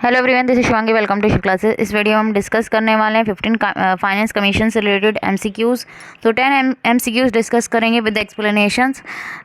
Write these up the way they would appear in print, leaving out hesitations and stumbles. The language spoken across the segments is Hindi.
Hello everyone, this is Shivangi. Welcome to Shiv classes. इस वीडियो में हम डिस्कस करने वाले हैं 15 फाइनेंस कमीशन से रिलेटेड एमसीक्यूज़। तो 10 एमसीक्यूज़ डिस्कस करेंगे विद एक्सप्लेनेशंस।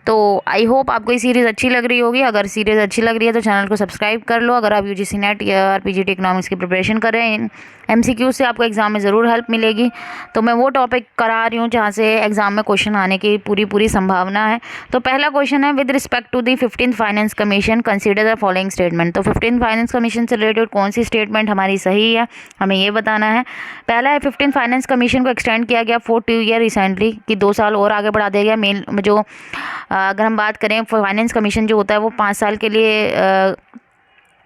तो आई होप आपको ये सीरीज़ अच्छी लग रही होगी। अगर सीरीज़ अच्छी लग रही है तो चैनल को सब्सक्राइब कर लो। अगर आप यूजीसी नेट या आरपीजीटी इकोनॉमिक्स की प्रिपरेशन कर रहे हैं, इन एमसीक्यू से आपको एग्जाम में ज़रूर हेल्प मिलेगी। तो मैं वो टॉपिक करा रही हूँ जहाँ से एग्जाम में क्वेश्चन आने की पूरी संभावना है। तो पहला क्वेश्चन है, with respect to the 15th finance commission consider the following statement. तो 15th फाइनेंस कमीशन से रिलेटेड कौन सी स्टेटमेंट हमारी सही है, हमें ये बताना है। पहला है, 15th फाइनेंस कमीशन को एक्सटेंड किया गया फॉर 2 ईयर रिसेंटली, कि 2 साल और आगे बढ़ा दिया गया। मेन जो अगर हम बात करें, फाइनेंस कमीशन जो होता है वो 5 साल के लिए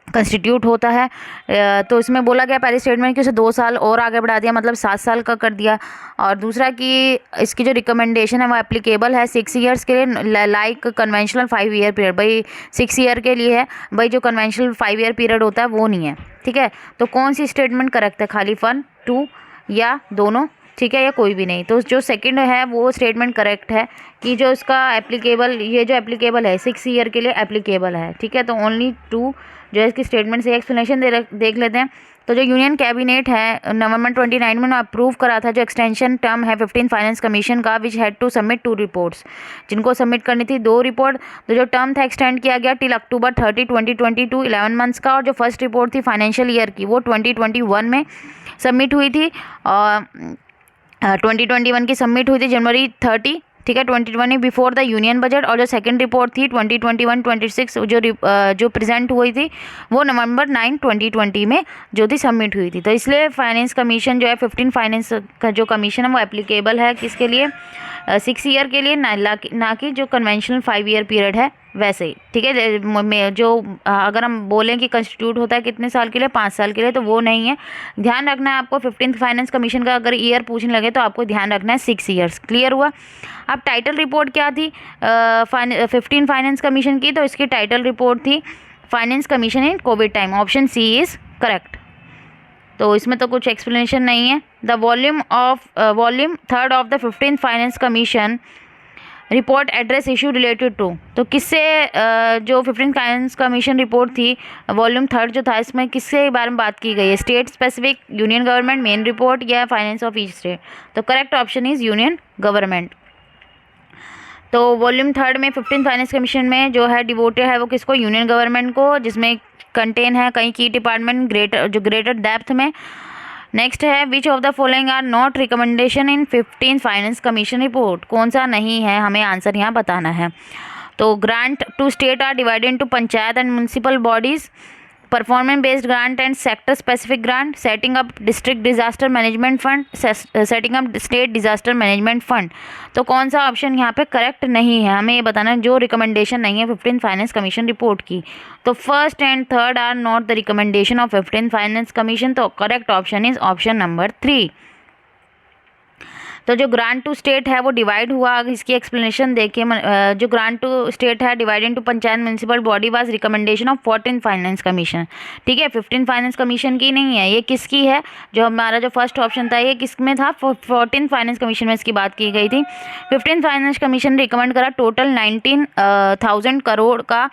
कंस्टिट्यूट होता है। तो इसमें बोला गया पहले स्टेटमेंट कि उसे 2 साल और आगे बढ़ा दिया, मतलब 7 साल का कर दिया। और दूसरा कि इसकी जो रिकमेंडेशन है वो एप्लीकेबल है 6 ईयर्स के लिए, लाइक कन्वेंशनल 5 ईयर पीरियड। भाई 6 ईयर के लिए है, भाई जो कन्वेंशनल 5 ईयर पीरियड होता है वो नहीं है। ठीक है, तो कौन सी स्टेटमेंट करेक्ट है, खाली 1, 2 या दोनों? ठीक है, या कोई भी नहीं। तो जो सेकंड है वो स्टेटमेंट करेक्ट है कि जो इसका एप्लीकेबल, ये जो एप्लीकेबल है 6 ईयर के लिए एप्लीकेबल है। ठीक है, तो ओनली 2 जो है इसकी स्टेटमेंट से एक्सप्लेनेशन देख लेते हैं। तो जो यूनियन कैबिनेट है नवंबर 29 में अप्रूव करा था, जो एक्सटेंशन टर्म है 15th फाइनेंस कमीशन का, which had to submit 2 reports, जिनको सबमिट करनी थी 2 रिपोर्ट। तो जो टर्म था एक्सटेंड किया गया टिल अक्टूबर 30, 2022, 11 मंथ्स का। और जो फर्स्ट रिपोर्ट थी फाइनेंशियल ईयर की वो 2021 में सबमिट हुई थी, और 2021 की सबमिट हुई थी जनवरी 30। ठीक है, 2020 बिफोर द यूनियन बजट। और जो सेकंड रिपोर्ट थी 2021-26 जो प्रेजेंट हुई थी वो नवंबर 9, 2020 में जो थी सबमिट हुई थी। तो इसलिए फाइनेंस कमीशन जो है 15 फाइनेंस का जो कमीशन है वो एप्लीकेबल है किसके लिए, 6 ईयर के लिए, ना कि जो कन्वेंशनल 5 ईयर पीरियड है वैसे ही। ठीक है, जो अगर हम बोलें कि कंस्टिट्यूट होता है कितने साल के लिए, 5 साल के लिए, तो वो नहीं है। ध्यान रखना है आपको 15th फाइनेंस कमीशन का अगर ईयर पूछने लगे तो आपको ध्यान रखना है 6 ईयर्स। क्लियर हुआ? अब टाइटल रिपोर्ट क्या थी 15 फाइनेंस कमीशन की? तो इसकी टाइटल रिपोर्ट थी finance commission in COVID time. Option C is correct. तो इसमें तो कुछ एक्सप्लेनेशन नहीं है। The volume 3rd of the 15th finance commission report address issue related to. तो किससे जो 15th फाइनेंस कमीशन रिपोर्ट थी वॉल्यूम 3rd जो था, इसमें किसके बारे में बात की गई है? State specific, union government, main report, या फाइनेंस ऑफ ईच स्टेट? तो correct option is union government. तो वॉल्यूम 3rd में 15th फाइनेंस कमीशन में जो है डिवोटेड है वो किसको? यूनियन गवर्नमेंट को, जिसमें कंटेन है कई की डिपार्टमेंट ग्रेटर डेप्थ में। नेक्स्ट है, which of the following are not recommendation in 15th finance commission report? कौन सा नहीं है, हमें आंसर यहाँ बताना है। तो grant to state are divided into panchayat and municipal bodies, performance based grant and sector specific grant, setting up district disaster management fund, setting up state disaster management fund. तो कौन सा ऑप्शन यहाँ पे करेक्ट नहीं है, हमें ये बताना है, जो रिकमेंडेशन नहीं है 15th फाइनेंस कमीशन रिपोर्ट की। तो 1st and 3rd are not the recommendation of 15th finance commission. तो correct option is option number 3। तो जो ग्रांट टू स्टेट है वो डिवाइड हुआ, इसकी एक्सप्लेनेशन देखिए। जो ग्रांट टू स्टेट है divide into panchayat municipal body was recommendation of 14th finance commission. ठीक है, 15th फाइनेंस कमीशन की नहीं है, ये किसकी है? जो हमारा जो फर्स्ट ऑप्शन था ये किस में था? 14th फाइनेंस कमीशन में इसकी बात की गई थी। 15th फाइनेंस कमीशन ने रिकमेंड करा टोटल 19,000 करोड़ का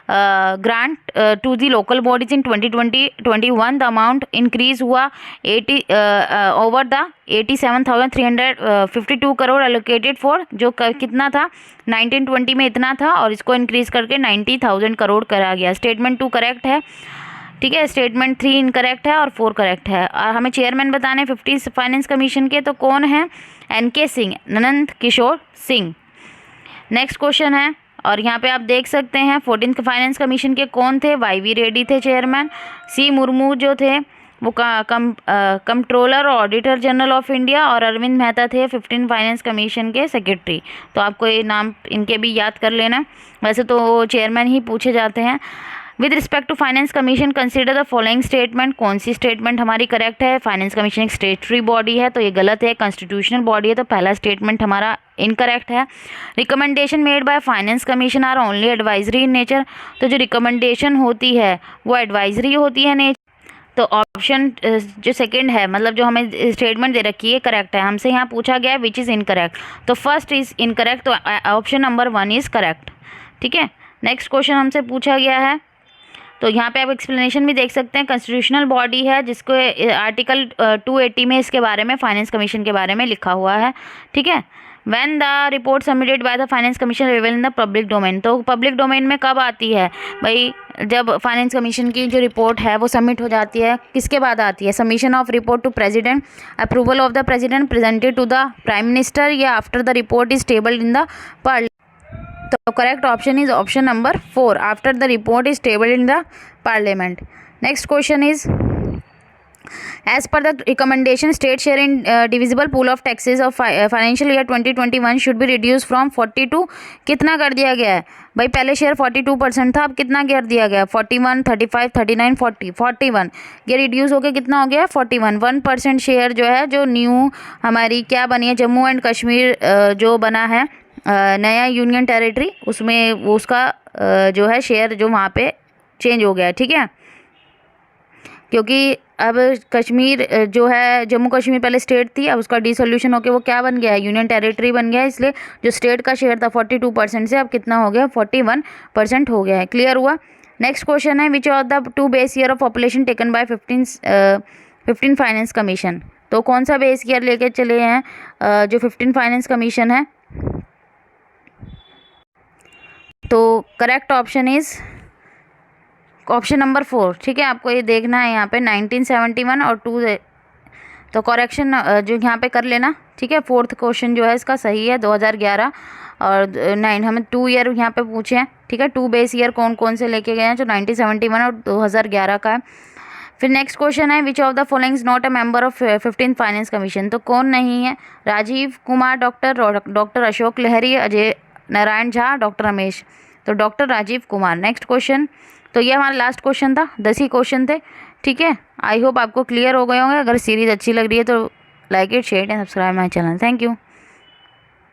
grant to the local bodies in 2020-21। The amount increase हुआ 80 over the 87,352 crore allocated for, जो कितना था 1920 में इतना था, और इसको इंक्रीज करके 90,000 करोड़ करा गया। स्टेटमेंट 2 करेक्ट है। ठीक है, स्टेटमेंट 3 इनकरेक्ट है और 4 करेक्ट है। और हमें चेयरमैन बताने 15th फाइनेंस कमीशन के, तो कौन है? NK सिंह, ननंद किशोर सिंह। नेक्स्ट क्वेश्चन है, और यहाँ पे आप देख सकते हैं 14th फाइनेंस कमीशन के कौन थे? YV रेड्डी थे चेयरमैन। C मुर्मू जो थे वो कंट्रोलर और ऑडिटर जनरल ऑफ इंडिया, और अरविंद मेहता थे 15th फाइनेंस कमीशन के सेक्रेटरी। तो आपको ये नाम इनके भी याद कर लेना। वैसे तो चेयरमैन ही पूछे जाते हैं। With respect to finance commission consider the following statement. कौन सी स्टेटमेंट हमारी करेक्ट है? फाइनेंस कमीशन एक स्टेटरी बॉडी है तो ये गलत है। कॉन्स्टिट्यूशनल बॉडी है तो पहला स्टेटमेंट हमारा इनकरेक्ट है। Recommendation made by finance commission are only advisory in nature. तो जो रिकमेंडेशन होती है वो एडवाइजरी होती है नेचर। तो ऑप्शन जो सेकंड है, मतलब जो हमें स्टेटमेंट दे रखी है करेक्ट है। हमसे यहाँ पूछा गया है विच इज़ इनकरेक्ट, तो फर्स्ट इज़ इनकरेक्ट, तो ऑप्शन नंबर 1 इज़ करेक्ट। ठीक है, नेक्स्ट क्वेश्चन हमसे पूछा गया है तो यहाँ पे आप एक्सप्लेनेशन भी देख सकते हैं। कॉन्स्टिट्यूशनल बॉडी है जिसको आर्टिकल 280 में इसके बारे में फाइनेंस कमीशन के बारे में लिखा हुआ है, ठीक है। When the report submitted by the finance commission available in the public domain, तो पब्लिक डोमेन में कब आती है भाई, जब फाइनेंस कमीशन की जो रिपोर्ट है वो सबमिट हो जाती है, किसके बाद आती है, submission of report to president, approval of the president, presented to the prime minister, या after the report is tabled in the parliament. तो correct option is option number 4, after the report is tabled in the parliament. Next question is, as per the recommendation, state share in divisible pool of taxes of financial year 2021 should be reduced from 40 to कितना कर दिया गया है भाई, पहले शेयर 42% था, अब कितना कर दिया गया, 41, 35, 39, 40, 41, ये रिड्यूस होकर कितना हो गया 41। 1% शेयर जो है, जो न्यू हमारी क्या बनी है, जम्मू एंड कश्मीर जो बना है नया यूनियन टेरिटरी, उसमें उसका जो है शेयर जो वहाँ पे चेंज हो गया है, ठीक है। क्योंकि अब कश्मीर जो है, जम्मू कश्मीर पहले स्टेट थी, अब उसका डिसोल्यूशन होकर वो क्या बन गया है, यूनियन टेरिटरी बन गया है, इसलिए जो स्टेट का शेयर था 42% से अब कितना हो गया, 41% हो गया है। क्लियर हुआ। नेक्स्ट क्वेश्चन है, which of the 2 base year of population taken by 15 finance commission, तो कौन सा बेस ईयर लेके चले हैं जो 15 फाइनेंस कमीशन है, तो correct option is option number 4, ठीक है। आपको ये देखना है यहाँ पे 1971 और 2, तो करेक्शन जो यहाँ पे कर लेना, ठीक है। 4th क्वेश्चन जो है इसका सही है 2011 और 9, हमें 2 ईयर यहाँ पे पूछे हैं, ठीक है। 2 बेस ईयर कौन कौन से लेके गए हैं, जो 1971 और 2011 का है। फिर नेक्स्ट क्वेश्चन है, which of the following is not a member of 15 finance commission, तो कौन नहीं है, राजीव कुमार, डॉक्टर अशोक लहरी, अजय नारायण झा, डॉक्टर रमेश, तो doctor Rajiv Kumar. Next question, तो ये हमारा लास्ट क्वेश्चन था, 10 ही क्वेश्चन थे, ठीक है। आई होप आपको क्लियर हो गए होंगे। अगर सीरीज़ अच्छी लग रही है तो like it, share and subscribe my channel. Thank you.